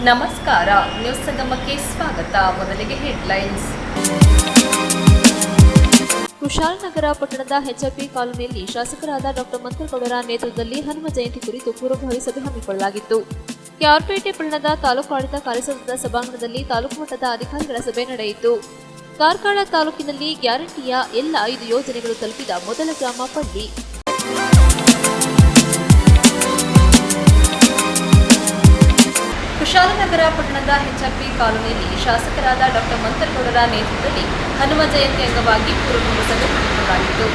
ನಮಸ್ಕಾರ, ನ್ಯೂಸ್ ಸಂಗಮಕ್ಕೆ ಸ್ವಾಗತ. ಮೊದಲಿಗೆ ಹೆಡ್ಲೈನ್ಸ್. ಕುಶಾಲನಗರ ಪಟ್ಟಣದ ಎಚ್ಎಪಿ ಕಾಲೋನಿಯಲ್ಲಿ ಶಾಸಕರಾದ ಡಾಕ್ಟರ್ ಮಂತ್ರಗೌಡರ ನೇತೃತ್ವದಲ್ಲಿ ಹನುಮ ಜಯಂತಿ ಕುರಿತು ಪೂರ್ವಭಾವಿ ಸಭೆ ಹಮ್ಮಿಕೊಳ್ಳಲಾಗಿತ್ತು. ಕೆಆರ್ಪೇಟೆ ಪಟ್ಟಣದ ತಾಲೂಕು ಆಡಳಿತ ಕಾರ್ಯಸಂಘದ ಸಭಾಂಗಣದಲ್ಲಿ ತಾಲೂಕು ಮಟ್ಟದ ಅಧಿಕಾರಿಗಳ ಸಭೆ ನಡೆಯಿತು. ಕಾರ್ಕಳ ತಾಲೂಕಿನಲ್ಲಿ ಗ್ಯಾರಂಟಿಯ ಎಲ್ಲ 5 ಯೋಜನೆಗಳು ತಲುಪಿದ ಮೊದಲ ಗ್ರಾಮ ಪಳ್ಳಿ. ಕುಶಾಲನಗರ ಪಟ್ಟಣದ ಎಚ್ಎಪಿ ಕಾಲೋನಿಯಲ್ಲಿ ಶಾಸಕರಾದ ಡಾಕ್ಟರ್ ಮಂತ್ರಗೌಡರ ನೇತೃತ್ವದಲ್ಲಿ ಹನುಮ ಜಯಂತಿ ಅಂಗವಾಗಿ ಪೂರ್ವಭಾವಿ ಸಭೆ ಹಮ್ಮಿಕೊಳ್ಳಲಾಗಿತ್ತು.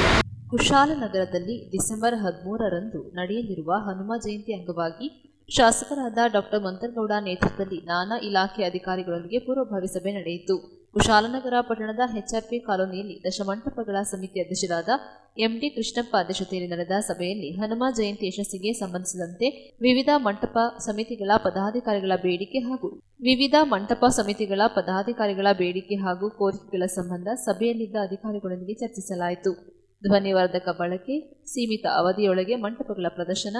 ಕುಶಾಲನಗರದಲ್ಲಿ ಡಿಸೆಂಬರ್ 13ರಂದು ನಡೆಯಲಿರುವ ಹನುಮ ಜಯಂತಿ ಅಂಗವಾಗಿ ಶಾಸಕರಾದ ಡಾಕ್ಟರ್ ಮಂತ್ರಗೌಡ ನೇತೃತ್ವದಲ್ಲಿ ನಾನಾ ಇಲಾಖೆ ಅಧಿಕಾರಿಗಳೊಂದಿಗೆ ಪೂರ್ವಭಾವಿ ಸಭೆ ನಡೆಯಿತು. ಕುಶಾಲನಗರ ಪಟ್ಟಣದ ಎಚ್ಆರ್ಪಿ ಕಾಲೋನಿಯಲ್ಲಿ ದಶಮಂಟಪಗಳ ಸಮಿತಿ ಅಧ್ಯಕ್ಷರಾದ ಎಂಡಿ ಕೃಷ್ಣಪ್ಪ ಅಧ್ಯಕ್ಷತೆಯಲ್ಲಿ ನಡೆದ ಸಭೆಯಲ್ಲಿ ಹನುಮ ಜಯಂತಿ ಯಶಸ್ಸಿಗೆ ಸಂಬಂಧಿಸಿದಂತೆ ವಿವಿಧ ಮಂಟಪ ಸಮಿತಿಗಳ ಪದಾಧಿಕಾರಿಗಳ ಹಾಗೂ ಕೋರಿಕೆಗಳ ಸಂಬಂಧ ಸಭೆಯಲ್ಲಿದ್ದ ಅಧಿಕಾರಿಗಳೊಂದಿಗೆ ಚರ್ಚಿಸಲಾಯಿತು. ಧ್ವನಿವರ್ಧಕ ಬಳಕೆ, ಸೀಮಿತ ಅವಧಿಯೊಳಗೆ ಮಂಟಪಗಳ ಪ್ರದರ್ಶನ,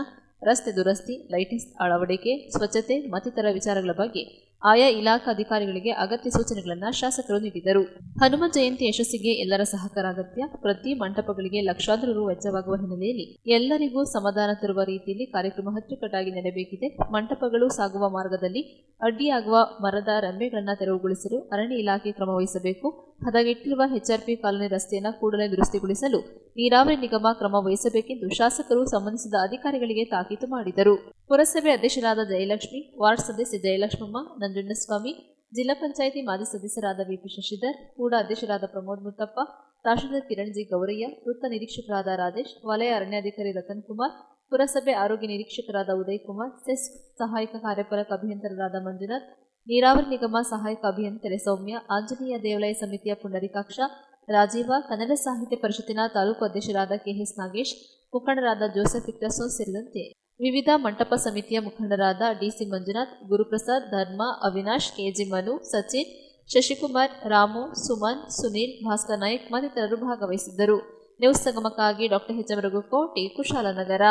ರಸ್ತೆ ದುರಸ್ತಿ, ಲೈಟಿಂಗ್ಸ್ ಅಳವಡಿಕೆ, ಸ್ವಚ್ಛತೆ ಮತ್ತಿತರ ವಿಚಾರಗಳ ಬಗ್ಗೆ ಆಯಾ ಇಲಾಖಾ ಅಧಿಕಾರಿಗಳಿಗೆ ಅಗತ್ಯ ಸೂಚನೆಗಳನ್ನು ಶಾಸಕರು ನೀಡಿದರು. ಹನುಮ ಜಯಂತಿ ಯಶಸ್ಸಿಗೆ ಎಲ್ಲರ ಸಹಕಾರ ಅಗತ್ಯ. ಪ್ರತಿ ಮಂಟಪಗಳಿಗೆ ಲಕ್ಷಾಂತರ ರು ವೆಚ್ಚವಾಗುವ ಹಿನ್ನೆಲೆಯಲ್ಲಿ ಎಲ್ಲರಿಗೂ ಸಮಾಧಾನ ತರುವ ರೀತಿಯಲ್ಲಿ ಕಾರ್ಯಕ್ರಮ ಅಚ್ಚುಕಟ್ಟಾಗಿ ನಡೆಯಬೇಕಿದೆ. ಮಂಟಪಗಳು ಸಾಗುವ ಮಾರ್ಗದಲ್ಲಿ ಅಡ್ಡಿಯಾಗುವ ಮರದ ರೆಂಬೆಗಳನ್ನು ತೆರವುಗೊಳಿಸಲು ಅರಣ್ಯ ಇಲಾಖೆ ಕ್ರಮ ವಹಿಸಬೇಕು. ಹದಗೆಟ್ಟಿರುವ ಎಚ್ಆರ್ಪಿ ಕಾಲೋನಿ ರಸ್ತೆಯನ್ನು ಕೂಡಲೇ ದುರಸ್ತಿಗೊಳಿಸಲು ನೀರಾವರಿ ನಿಗಮ ಕ್ರಮ ವಹಿಸಬೇಕೆಂದು ಶಾಸಕರು ಸಂಬಂಧಿಸಿದ ಅಧಿಕಾರಿಗಳಿಗೆ ತಾಕೀತು ಮಾಡಿದರು. ಪುರಸಭೆ ಅಧ್ಯಕ್ಷರಾದ ಜಯಲಕ್ಷ್ಮಿ, ವಾರ್ಡ್ ಸದಸ್ಯ ಜಯಲಕ್ಷ್ಮಮ್ಮ, ನಂಜುಂಡಸ್ವಾಮಿ, ಜಿಲ್ಲಾ ಪಂಚಾಯಿತಿ ಮಾಜಿ ಸದಸ್ಯರಾದ ವಿಪಿ ಶಶಿಧರ್, ಕೂಡ ಅಧ್ಯಕ್ಷರಾದ ಪ್ರಮೋದ್ ಮುತ್ತಪ್ಪ, ತಹಶೀಲ್ದಾರ್ ಕಿರಣ್ ಜಿ ಗೌರಯ್ಯ, ವೃತ್ತ ನಿರೀಕ್ಷಕರಾದ ರಾಜೇಶ್, ವಲಯ ಅರಣ್ಯಾಧಿಕಾರಿ ರತನ್ ಕುಮಾರ್, ಪುರಸಭೆ ಆರೋಗ್ಯ ನಿರೀಕ್ಷಕರಾದ ಉದಯ್ ಕುಮಾರ್, ಸೆಸ್ ಸಹಾಯಕ ಕಾರ್ಯಪಾಲಕ ಅಭಿಯಂತರರಾದ ಮಂಜುನಾಥ್, ನೀರಾವರಿ ನಿಗಮ ಸಹಾಯಕ ಅಭಿಯಂತರೆ ಸೌಮ್ಯ, ಆಂಜನೇಯ ದೇವಾಲಯ ಸಮಿತಿಯ ಪುಂಡರೀಕಾಕ್ಷ, ರಾಜೀವ, ಕನ್ನಡ ಸಾಹಿತ್ಯ ಪರಿಷತ್ತಿನ ತಾಲೂಕು ಅಧ್ಯಕ್ಷರಾದ ಕೆಎಸ್ ನಾಗೇಶ್, ಮುಖಂಡರಾದ ಜೋಸೆಫ್ ವಿಕ್ಟರ್ಸೋ ಸೇರಿದಂತೆ ವಿವಿಧ ಮಂಟಪ ಸಮಿತಿಯ ಮುಖಂಡರಾದ ಡಿಸಿ ಮಂಜುನಾಥ್, ಗುರುಪ್ರಸಾದ್, ಧರ್ಮ, ಅವಿನಾಶ್, ಕೆಜಿ ಮನು, ಸಚಿನ್, ಶಶಿಕುಮಾರ್, ರಾಮು, ಸುಮನ್, ಸುನೀಲ್, ಭಾಸ್ಕರ್ ನಾಯಕ್ ಮತ್ತಿತರರು ಭಾಗವಹಿಸಿದ್ದರು. ನ್ಯೂಸ್ ಸಂಗಮಕ್ಕಾಗಿ doctor H M Raghukoti, Kushalnagar.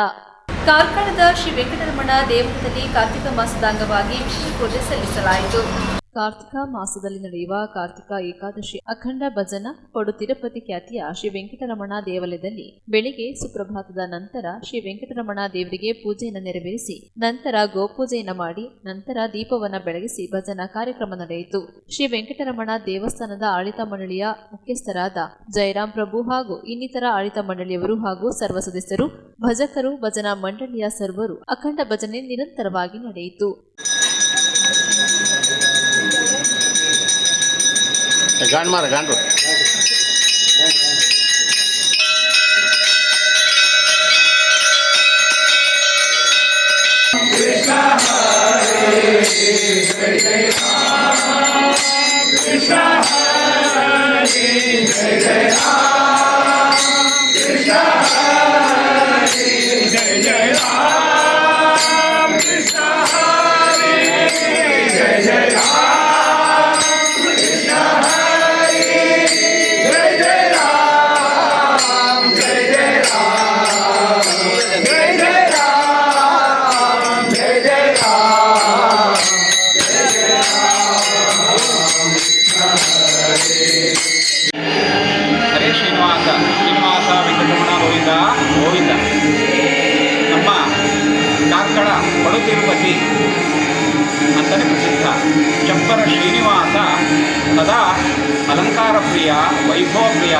ಕಾರ್ಕಳದ ಶ್ರೀ ವೆಂಕಟರಮಣ ದೇವಸ್ಥಾನದಲ್ಲಿ ಕಾರ್ತಿಕ ಮಾಸದ ಅಂಗವಾಗಿ ವಿಶೇಷ ಪೂಜೆ ಸಲ್ಲಿಸಲಾಯಿತು. ಕಾರ್ತಿಕ ಮಾಸದಲ್ಲಿ ನಡೆಯುವ ಕಾರ್ತಿಕ ಏಕಾದಶಿ ಅಖಂಡ ಭಜನ ಪಡು ತಿರುಪತಿ ಖ್ಯಾತಿಯ ಶ್ರೀ ವೆಂಕಟರಮಣ ದೇವಾಲಯದಲ್ಲಿ ಬೆಳಿಗ್ಗೆ ಸುಪ್ರಭಾತದ ನಂತರ ಶ್ರೀ ವೆಂಕಟರಮಣ ದೇವರಿಗೆ ಪೂಜೆಯನ್ನು ನೆರವೇರಿಸಿ ನಂತರ ಗೋಪೂಜೆಯನ್ನು ಮಾಡಿ ನಂತರ ದೀಪವನ್ನು ಬೆಳಗಿಸಿ ಭಜನಾ ಕಾರ್ಯಕ್ರಮ ನಡೆಯಿತು. ಶ್ರೀ ವೆಂಕಟರಮಣ ದೇವಸ್ಥಾನದ ಆಡಳಿತ ಮಂಡಳಿಯ ಮುಖ್ಯಸ್ಥರಾದ ಜಯರಾಮ್ ಪ್ರಭು ಹಾಗೂ ಇನ್ನಿತರ ಆಡಳಿತ ಮಂಡಳಿಯವರು ಹಾಗೂ ಸರ್ವ ಸದಸ್ಯರು, ಭಜಕರು, ಭಜನಾ ಮಂಡಳಿಯ ಸರ್ವರು ಅಖಂಡ ಭಜನೆ ನಿರಂತರವಾಗಿ ನಡೆಯಿತು. ಗಾಂಡ್ರು ಶ್ರೀನಿವಾಸ ವೆಂಕಟರಮಣ ಗೋವಿಂದ. ನಮ್ಮ ಕಾರ್ಕಳ ಪಡು ತಿರುಪತಿ ಅಂತಲೇ ಪ್ರಸಿದ್ಧ ಚಪ್ಪರ ಶ್ರೀನಿವಾಸ ಸದಾ ಅಲಂಕಾರ ಪ್ರಿಯ, ವೈಭವ ಪ್ರಿಯ,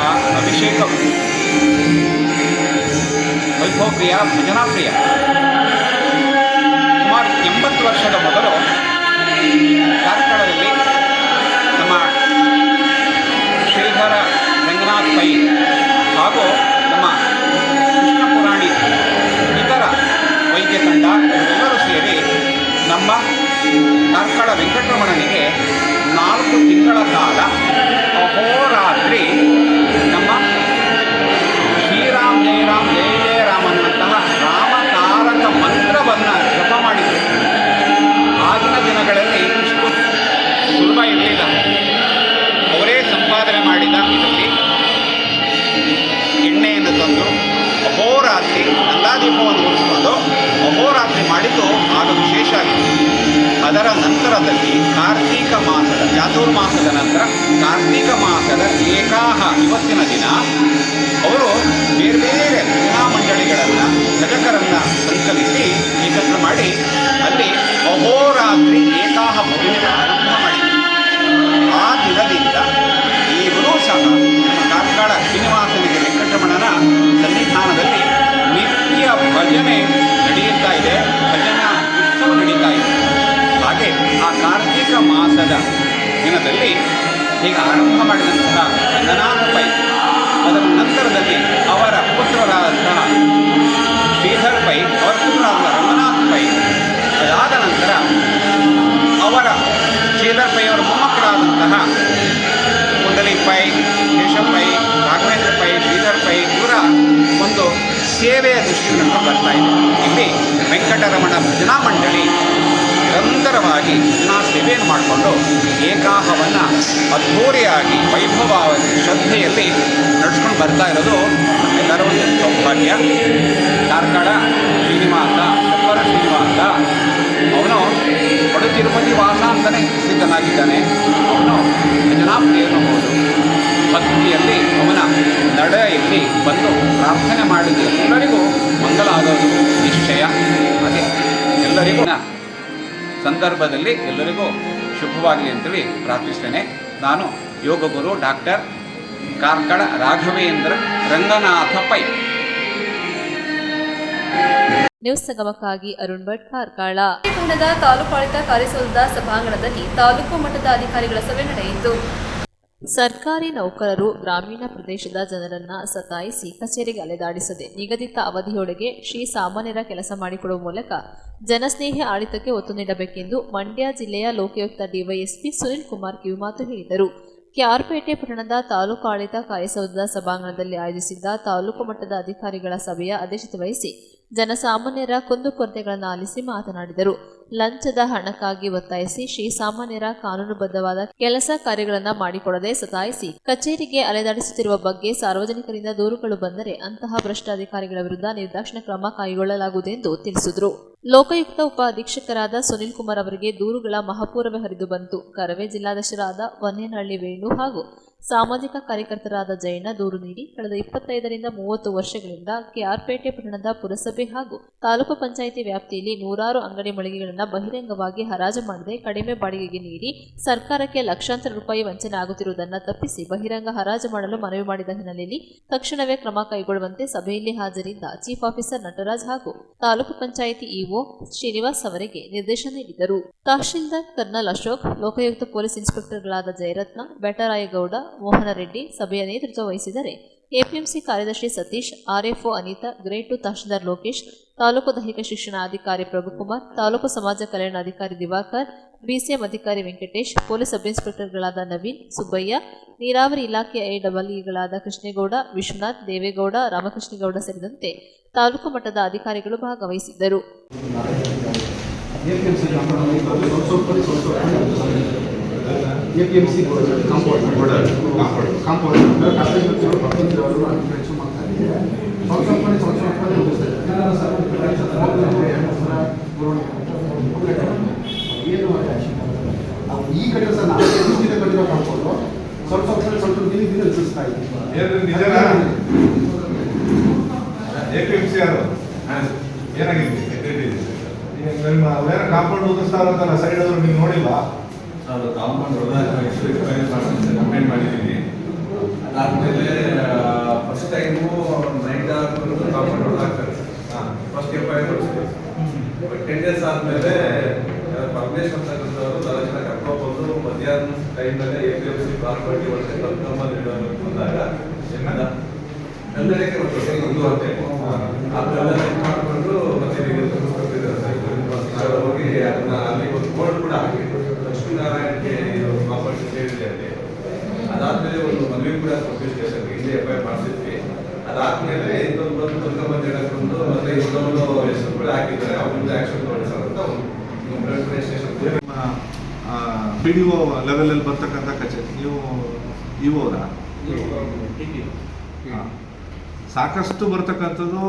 ವೈಭವ ಪ್ರಿಯ, ಭಜನಾ ಪ್ರಿಯ. ಸುಮಾರು 80 ವರ್ಷದ ಮೊದಲು ಕಾರ್ಕಳದಲ್ಲಿ ನಮ್ಮ ಶ್ರೀಧರ ರಂಗನಾಥ್ ಪೈ ಹಾಗೂ ನಮ್ಮ ಕೃಷ್ಣ ಪುರಾಣಿ ಇತರ ವೈದ್ಯ ತಂಡ ಇವರೆಲ್ಲರೂ ಸೇರಿ ನಮ್ಮ ಕಾರ್ಕಳ ವೆಂಕಟರಮಣನಿಗೆ 4 ತಿಂಗಳ ಕಾಲ ಅಹೋರಾತ್ರಿ ನಮ್ಮ ಶ್ರೀರಾಮ್ ಜಯರಾಮ್ ಜಯ ಜಯರಾಮ್ ಅನ್ನುವಂತಹ ರಾಮತಾರಕ ಮಂತ್ರವನ್ನು ಜಪ ಮಾಡಿದರು. ಆಗಿನ ದಿನಗಳಲ್ಲಿ ಇಷ್ಟು ಚಾತುರ್ಮಾಸದ ನಂತರ ಕಾರ್ತಿಕ ಮಾಸದ ಏಕಾಹ ಇವತ್ತಿನ ದಿನ ಅವರು ಬೇರೆ ಬೇರೆ ಭಜನಾ ಮಂಡಳಿಗಳನ್ನು ಭಜಕರನ್ನು ಸಂಕಲಿಸಿ ಏಕತ್ರ ಮಾಡಿ ಅಲ್ಲಿ ಅಹೋರಾತ್ರಿ ಏಕಾಹ ಭಜನೆ ಆರಂಭ ಮಾಡಿದರು. ಆ ದಿನದಿಂದ ಈಗಲೂ ಸಹ ನಮ್ಮ ಕಾರ್ಕಳ ಶ್ರೀನಿವಾಸನಿಗೆ ವೆಂಕಟರಮಣನ ಸನ್ನಿಧಾನದಲ್ಲಿ ನಿತ್ಯ ಭಜನೆ ನಡೆಯುತ್ತಾ ಇದೆ, ಭಜನಾ ಉತ್ಸವ ನಡೀತಾ ಇದೆ. ಹಾಗೆ ಆ ಕಾರ್ತಿಕ ಮಾಸದ ದಿನದಲ್ಲಿ ಈಗ ಆರಂಭ ಮಾಡಿದಂತಹ ರಂಗನಾಥ ಪೈ, ಅದರ ನಂತರದಲ್ಲಿ ಅವರ ಪುತ್ರರಾದಂತಹ ಶ್ರೀಧರ್ ಪೈ, ಅವರ ಪುತ್ರರಾದ ರಂಗನಾಥ ಪೈ, ಅದಾದ ನಂತರ ಅವರ ಶ್ರೀಧರ್ ಪೈ ಅವರ ಮೊಮ್ಮಕ್ಕಳಾದಂತಹ ಕುಂಡಲಿ ಪೈ, ಕೇಶವ್ ಪೈ, ರಾಘವೇಂದ್ರ ಪೈ, ಶ್ರೀಧರ್ ಪೈ ಇವರ ಒಂದು ಸೇವೆಯ ದೃಷ್ಟಿಯಿಂದ ಬರ್ತಾ ಇದೆ. ಇಲ್ಲಿ ವೆಂಕಟರಮಣ ಭಜನಾ ಮಂಡಳಿ ನಿರಂತರವಾಗಿ ಭಜನಾ ಸೇವೆಯನ್ನು ಮಾಡಿಕೊಂಡು ಏಕಾಹವನ್ನು ಅದ್ಧೂರಿಯಾಗಿ ವೈಭವವಾಗಿ ಶ್ರದ್ಧೆಯಲ್ಲಿ ನಡೆಸ್ಕೊಂಡು ಬರ್ತಾ ಇರೋದು ಎಲ್ಲರ ಒಂದು ಸೌಭಾಗ್ಯ. ಕಾರ್ಕಳ ಶ್ರೀನಿವಾಸ, ಶಬ್ಬರ ಶ್ರೀನಿವಾಸ ಅವನು ಬಡು ತಿರುಪತಿ ವಾಸ ಅಂತಲೇ ಸಿದ್ಧನಾಗಿದ್ದಾನೆ. ಅವನು ಭಜನಾಪ್ರಿಯನು ಹೌದು. ಭಕ್ತಿಯಲ್ಲಿ ಅವನ ನಡೆಯಲ್ಲಿ ಬಂದು ಪ್ರಾರ್ಥನೆ ಮಾಡಿದ ಎಲ್ಲರಿಗೂ ಮಂಗಲ ಆಗೋದು ನಿಶ್ಚಯ. ಹಾಗೆ ಎಲ್ಲರಿಗೂ ಸಂದರ್ಭದಲ್ಲಿ ಎಲ್ಲರಿಗೂ ಶುಭವಾಗಲಿ ಅಂತೇಳಿ ಪ್ರಾರ್ಥಿಸ್ತೇನೆ. ನಾನು ಯೋಗ ಗುರು ಡಾಕ್ಟರ್ ಕಾರ್ಕಳ ರಾಘವೇಂದ್ರ ರಂಗನಾಥ ಪೈ. ನ್ಯೂಸ್ ಸಂಗಮಕ್ಕಾಗಿ ಅರುಣ್ ಭಟ್, ಕಾರ್ಕಳ. ತಂಡದ ತಾಲೂಕು ಆಡಳಿತ ಕಾರ್ಯಸೌಧದ ಸಭಾಂಗಣದಲ್ಲಿ ತಾಲೂಕು ಮಟ್ಟದ ಅಧಿಕಾರಿಗಳ ಸಭೆ ನಡೆಯಿತು. ಸರ್ಕಾರಿ ನೌಕರರು ಗ್ರಾಮೀಣ ಪ್ರದೇಶದ ಜನರನ್ನ ಸತಾಯಿಸಿ ಕಚೇರಿಗೆ ಅಲೆದಾಡಿಸದೆ ನಿಗದಿತ ಅವಧಿಯೊಳಗೆ ಸಾಮಾನ್ಯರ ಕೆಲಸ ಮಾಡಿಕೊಡುವ ಮೂಲಕ ಜನಸ್ನೇಹಿ ಆಡಳಿತಕ್ಕೆ ಒತ್ತು ನೀಡಬೇಕೆಂದು ಮಂಡ್ಯ ಜಿಲ್ಲೆಯ ಲೋಕಾಯುಕ್ತ ಡಿವೈಎಸ್ಪಿ ಸುನಿಲ್ ಕುಮಾರ್ ಕಿವಿಮಾತು ಹೇಳಿದರು. ಕೆಆರ್ಪೇಟೆ ಪಟ್ಟಣದ ತಾಲೂಕು ಆಡಳಿತ ಕಾರ್ಯಸೌಧದ ಸಭಾಂಗಣದಲ್ಲಿ ಆಯೋಜಿಸಿದ್ದ ತಾಲೂಕು ಮಟ್ಟದ ಅಧಿಕಾರಿಗಳ ಸಭೆಯ ಅಧ್ಯಕ್ಷತೆ ವಹಿಸಿ ಜನಸಾಮಾನ್ಯರ ಕುಂದುಕೊರತೆಗಳನ್ನು ಆಲಿಸಿ ಮಾತನಾಡಿದರು. ಲಂಚದ ಹಣಕ್ಕಾಗಿ ಒತ್ತಾಯಿಸಿ ಸಾಮಾನ್ಯರ ಕಾನೂನುಬದ್ಧವಾದ ಕೆಲಸ ಕಾರ್ಯಗಳನ್ನು ಮಾಡಿಕೊಡದೆ ಸತಾಯಿಸಿ ಕಚೇರಿಗೆ ಅಲೆದಾಡಿಸುತ್ತಿರುವ ಬಗ್ಗೆ ಸಾರ್ವಜನಿಕರಿಂದ ದೂರುಗಳು ಬಂದರೆ ಅಂತಹ ಭ್ರಷ್ಟ ಅಧಿಕಾರಿಗಳ ವಿರುದ್ಧ ನಿರ್ದಾಕ್ಷಿಣ್ಯ ಕ್ರಮ ಕೈಗೊಳ್ಳಲಾಗುವುದೆಂದು ತಿಳಿಸಿದರು. ಲೋಕಾಯುಕ್ತ ಉಪ ಅಧೀಕ್ಷಕರಾದ ಸುನಿಲ್ ಕುಮಾರ್ ಅವರಿಗೆ ದೂರುಗಳ ಮಹಾಪೂರವೇ ಹರಿದು ಬಂತು. ಕರವೇ ಜಿಲ್ಲಾಧ್ಯಕ್ಷರಾದ ವನ್ನೇನಹಳ್ಳಿ ವೇಣು ಹಾಗೂ ಸಾಮಾಜಿಕ ಕಾರ್ಯಕರ್ತರಾದ ಜಯಣ್ಣ ದೂರು ನೀಡಿ ಕಳೆದ 25ರಿಂದ 30 ವರ್ಷಗಳಿಂದ ಕೆಆರ್ಪೇಟೆ ಪಟ್ಟಣದ ಪುರಸಭೆ ಹಾಗೂ ತಾಲೂಕು ಪಂಚಾಯಿತಿ ವ್ಯಾಪ್ತಿಯಲ್ಲಿ ನೂರಾರು ಅಂಗಡಿ ಮಳಿಗೆಗಳನ್ನು ಬಹಿರಂಗವಾಗಿ ಹರಾಜು ಮಾಡದೆ ಕಡಿಮೆ ಬಾಡಿಗೆಗೆ ನೀಡಿ ಸರ್ಕಾರಕ್ಕೆ ಲಕ್ಷಾಂತರ ರೂಪಾಯಿ ವಂಚನೆ ಆಗುತ್ತಿರುವುದನ್ನು ತಪ್ಪಿಸಿ ಬಹಿರಂಗ ಹರಾಜು ಮಾಡಲು ಮನವಿ ಮಾಡಿದ ಹಿನ್ನೆಲೆಯಲ್ಲಿ ತಕ್ಷಣವೇ ಕ್ರಮ ಕೈಗೊಳ್ಳುವಂತೆ ಸಭೆಯಲ್ಲಿ ಹಾಜರಿದ್ದ ಚೀಫ್ ಆಫೀಸರ್ ನಟರಾಜ್ ಹಾಗೂ ತಾಲೂಕು ಪಂಚಾಯಿತಿ ಇಒ ಶ್ರೀನಿವಾಸ್ ಅವರಿಗೆ ನಿರ್ದೇಶನ ನೀಡಿದರು. ತಹಶೀಲ್ದಾರ್ ಕರ್ನಲ್ ಅಶೋಕ್, ಲೋಕಾಯುಕ್ತ ಪೊಲೀಸ್ ಇನ್ಸ್ಪೆಕ್ಟರ್ಗಳಾದ ಜಯರತ್ನ, ಬೆಟರಾಯಗೌಡ, ಮೋಹನ ರೆಡ್ಡಿ ಸಭೆಯ ನೇತೃತ್ವ ವಹಿಸಿದರೆ ಎಪಿಎಂಸಿ ಕಾರ್ಯದರ್ಶಿ ಸತೀಶ್, ಆರ್ಎಫ್ಒ ಅನಿತಾ, ಗ್ರೇಡ್ 2 ತಹಶೀಲ್ದಾರ್ ಲೋಕೇಶ್, ತಾಲೂಕು ದೈಹಿಕ ಶಿಕ್ಷಣ ಅಧಿಕಾರಿ ಪ್ರಭುಕುಮಾರ್, ತಾಲೂಕು ಸಮಾಜ ಕಲ್ಯಾಣ ಅಧಿಕಾರಿ ದಿವಾಕರ್, ಬಿಸಿಎಂ ಅಧಿಕಾರಿ ವೆಂಕಟೇಶ್, ಪೊಲೀಸ್ ಸಬ್ ಇನ್ಸ್ಪೆಕ್ಟರ್ಗಳಾದ ನವೀನ್, ಸುಬ್ಬಯ್ಯ, ನೀರಾವರಿ ಇಲಾಖೆ ಐಡಬ್ಲ್ಯೂಗಳಾದ ಕೃಷ್ಣೇಗೌಡ, ವಿಶ್ವನಾಥ್, ದೇವೇಗೌಡ, ರಾಮಕೃಷ್ಣೇಗೌಡ ಸೇರಿದಂತೆ ತಾಲೂಕು ಮಟ್ಟದ ಅಧಿಕಾರಿಗಳು ಭಾಗವಹಿಸಿದ್ದರು. ಎಪಿಎಂಸಿ ಕಾಂಪೌಂಡ್ ಈ ಕಡೆ ಸರ್ ನಾವು ಕಟ್ಟಿರೋ ಕಾಂಪೌಂಡು ಸ್ವಲ್ಪ ದಿನ ಹೆಚ್ಚಿಸ್ತಾ ಇದ್ದೀವಿ. ಎಪಿಎಂಸಿ ಯಾರು ಏನಾಗಿದೆ ನಿಮ್ಮ ಬೇರೆ ಕಾಂಪೌಂಡ್ ಓದಿಸ್ತಾರ ಅಂತಲ್ಲ ಸೈಡ್ ಆದ್ರು ನೀವು ನೋಡಿಲ್ಲ? ಅದು ಕಾಂಪೌಂಡ್ ಕಂಪ್ಲೇಂಟ್ ಮಾಡಿದ್ದೀನಿ. ಅದಾದ್ಮೇಲೆ ಫಸ್ಟ್ ಟೈಮು ನೈಟ್ ಕಾಂಪೌಂಡ್ ಹೊಡೆದಾಗ್ತಾರೆ. ಫಸ್ಟ್ ಎಫ್ಐಆರ್ ಕೊಡಿಸ್ತೀವಿ. 10 ಡೇಸ್ ಆದಮೇಲೆ ಪರಮೇಶ್ ಅಂತಕ್ಕಂಥವ್ರು 4 ಜನ ಕರ್ಕೊಂಡ್ಬಂದು ಮಧ್ಯಾಹ್ನ ಟೈಮಲ್ಲೇ ಎಪಿಎಂಸಿ ಪ್ರಾಪರ್ಟಿ ಒಳಗೆ ಕರ್ಕೊಂಬಂದು ಇಡೋದಕ್ಕೆ ಬಂದಾಗ ಎಲ್ಲರಿಗೆ ಒಂದು ಹೊತ್ತೆ ಅದೆಲ್ಲ ಮಾಡಿಕೊಂಡು ಮತ್ತೆ ಹೋಗಿ ಅದನ್ನ ಅಲ್ಲಿ ಒಂದು ಬೋರ್ಡ್ ಕೂಡ ಹಾಕಿದ್ರು. ಲಕ್ಷ್ಮೀನಾರಾಯಣಕ್ಕೆ ಪ್ರಾಪರ್ಟಿ ಸೇರಿದೆ ಅಲ್ಲಿ. ಅದಾದ್ಮೇಲೆ ಒಂದು ಮನವಿ ಕೂಡ ಪೊಲೀಸ್ ಸ್ಟೇಷನ್ಗೆ ಇಲ್ಲಿ ಎಫ್ಐಆರ್ ಮಾಡಿಸಿದ್ವಿ. ಅದಾದ್ಮೇಲೆ ಇನ್ನೊಂದು ಬಂದು ಕರ್ಕೊಂಡ್ಬಂದು ಹೇಳಕೊಂಡು ಮತ್ತೆ ಇನ್ನೊಂದು ಹೆಸರು ಕೂಡ ಹಾಕಿದ್ದಾರೆ. ಅವ್ರಿಂದ ಆಕ್ಷನ್ ತಗೊಳ್ತಾರೆ ಅಂತ ಒಂದು ಸ್ಟೇಷನ್ PDO ಲೆವೆಲಲ್ಲಿ ಬರ್ತಕ್ಕಂಥ ಕಚೇರಿ ನೀವು ಇವರ ಸಾಕಷ್ಟು ಬರ್ತಕ್ಕಂಥದ್ದು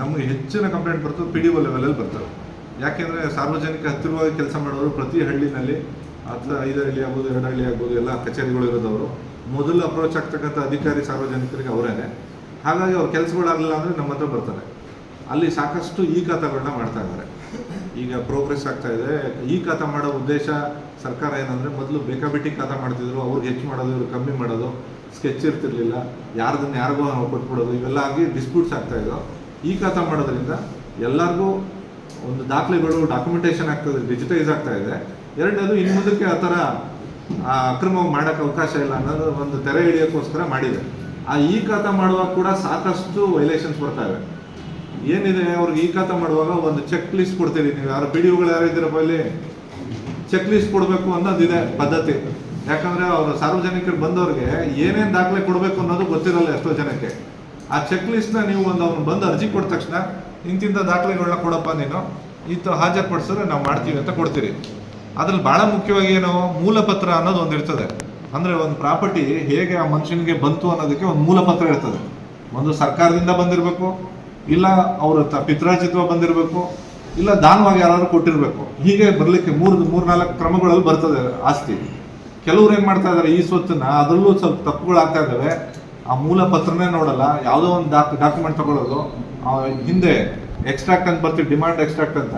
ನಮಗೆ ಹೆಚ್ಚಿನ ಕಂಪ್ಲೇಂಟ್ ಬರ್ತದೆ PDO ಲೆವೆಲಲ್ಲಿ ಬರ್ತದೆ. ಯಾಕೆಂದರೆ ಸಾರ್ವಜನಿಕ ಹತ್ತಿರವಾಗಿ ಕೆಲಸ ಮಾಡೋರು ಪ್ರತಿ ಹಳ್ಳಿನಲ್ಲಿ ಅಥವಾ 5 ಹಳ್ಳಿ ಆಗ್ಬೋದು, 2 ಹಳ್ಳಿ ಆಗ್ಬೋದು, ಎಲ್ಲ ಕಚೇರಿಗಳು ಇರೋದವರು ಮೊದಲು ಅಪ್ರೋಚ್ ಆಗ್ತಕ್ಕಂಥ ಅಧಿಕಾರಿ ಸಾರ್ವಜನಿಕರಿಗೆ ಅವರೇನೆ. ಹಾಗಾಗಿ ಅವ್ರ ಕೆಲಸಗಳಾಗಲಿಲ್ಲ ಅಂದರೆ ನಮ್ಮ ಹತ್ರ ಬರ್ತಾರೆ. ಅಲ್ಲಿ ಸಾಕಷ್ಟು ಈ ಖಾತಾಗಳನ್ನ ಮಾಡ್ತಾ ಇದ್ದಾರೆ. ಈಗ ಪ್ರೋಗ್ರೆಸ್ ಆಗ್ತಾ ಇದೆ. ಈ ಖಾತಾ ಮಾಡೋ ಉದ್ದೇಶ ಸರ್ಕಾರ ಏನಂದರೆ, ಮೊದಲು ಬೇಕಾಬಿಟ್ಟಿ ಖಾತಾ ಮಾಡ್ತಿದ್ರು, ಅವ್ರಿಗೆ ಹೆಚ್ಚು ಮಾಡೋದು, ಇವ್ರು ಕಮ್ಮಿ ಮಾಡೋದು, ಸ್ಕೆಚ್ ಇರ್ತಿರ್ಲಿಲ್ಲ, ಯಾರ್ದನ್ನು ಯಾರಿಗೂ ಕೊಟ್ಬಿಡೋದು, ಇವೆಲ್ಲ ಆಗಿ ಡಿಸ್ಪ್ಯೂಟ್ಸ್ ಆಗ್ತಾಯಿದ್ರು. ಈ ಖಾತಾ ಮಾಡೋದ್ರಿಂದ ಎಲ್ಲರಿಗೂ ಒಂದು ದಾಖಲೆಗಳು, ಡಾಕ್ಯುಮೆಂಟೇಷನ್ ಆಗ್ತದೆ, ಡಿಜಿಟೈಸ್ ಆಗ್ತಾ ಇದೆ. ಎರಡನೇದು, ಇನ್ನು ಮುಂದಕ್ಕೆ ಆ ಥರ ಅಕ್ರಮವಾಗಿ ಮಾಡೋಕ್ಕೆ ಅವಕಾಶ ಇಲ್ಲ ಅನ್ನೋದು ಒಂದು ತೆರೆ ಹಿಡಿಯೋಕ್ಕೋಸ್ಕರ ಮಾಡಿದೆ. ಆ ಈ ಖಾತಾ ಮಾಡುವಾಗ ಕೂಡ ಸಾಕಷ್ಟು ವೈಲೇಷನ್ಸ್ ಬರ್ತಾವೆ. ಏನಿದೆ, ಅವ್ರಿಗೆ ಈ ಖಾತಾ ಮಾಡುವಾಗ ಒಂದು ಚೆಕ್ ಲಿಸ್ಟ್ ಕೊಡ್ತೀರಿ. ನೀವು ಯಾರು ಪಿ ಡಿ ಒಗಳು ಯಾರಿದ್ದೀರಪ್ಪ ಇಲ್ಲಿ, ಚೆಕ್ ಲಿಸ್ಟ್ ಕೊಡಬೇಕು ಅನ್ನೋದಿದೆ ಪದ್ಧತಿ. ಯಾಕಂದರೆ ಅವರು ಸಾರ್ವಜನಿಕರು ಬಂದವ್ರಿಗೆ ಏನೇನು ದಾಖಲೆ ಕೊಡಬೇಕು ಅನ್ನೋದು ಗೊತ್ತಿರಲ್ಲ ಎಷ್ಟೋ ಜನಕ್ಕೆ. ಆ ಚೆಕ್ ಲಿಸ್ಟ್ನ ನೀವು ಅವ್ನು ಬಂದು ಅರ್ಜಿ ಕೊಟ್ಟ ತಕ್ಷಣ ಇಂತಿಂಥ ದಾಖಲೆಗಳನ್ನ ಕೊಡಪ್ಪ, ನೀನು ಇಂಥ ಹಾಜರುಪಡಿಸಿದ್ರೆ ನಾವು ಮಾಡ್ತೀವಿ ಅಂತ ಕೊಡ್ತೀರಿ. ಅದ್ರಲ್ಲಿ ಭಾಳ ಮುಖ್ಯವಾಗಿ ಏನು, ಮೂಲಪತ್ರ ಅನ್ನೋದು ಒಂದು ಇರ್ತದೆ. ಅಂದರೆ ಒಂದು ಪ್ರಾಪರ್ಟಿ ಹೇಗೆ ಆ ಮನುಷ್ಯನಿಗೆ ಬಂತು ಅನ್ನೋದಕ್ಕೆ ಒಂದು ಮೂಲಪತ್ರ ಇರ್ತದೆ. ಒಂದು ಸರ್ಕಾರದಿಂದ ಬಂದಿರಬೇಕು, ಇಲ್ಲ ಅವ್ರ ಪಿತ್ರಾರ್ಜಿತ್ವ ಬಂದಿರಬೇಕು, ಇಲ್ಲ ದಾನವಾಗಿ ಯಾರಾದ್ರು ಕೊಟ್ಟಿರಬೇಕು. ಹೀಗೆ ಬರಲಿಕ್ಕೆ 3-4 ಕ್ರಮಗಳಲ್ಲಿ ಬರ್ತದೆ ಆಸ್ತಿ. ಕೆಲವ್ರು ಏನು ಮಾಡ್ತಾ ಇದ್ದಾರೆ, ಈ ಸ್ವತ್ತನ್ನ ಅದರಲ್ಲೂ ಸ್ವಲ್ಪ ತಪ್ಪುಗಳಾಗ್ತಾ ಇದ್ದಾವೆ. ಆ ಮೂಲ ಪತ್ರನೇ ನೋಡಲ್ಲ, ಯಾವುದೋ ಒಂದು ಡಾಕ್ಯುಮೆಂಟ್ ತಗೊಳ್ಳೋದು, ಹಿಂದೆ ಎಕ್ಸ್ಟ್ರಾಕ್ಟ್ ಅಂತ ಬರ್ತೀವಿ, ಡಿಮಾಂಡ್ ಎಕ್ಸ್ಟ್ರಾಕ್ಟ್ ಅಂತ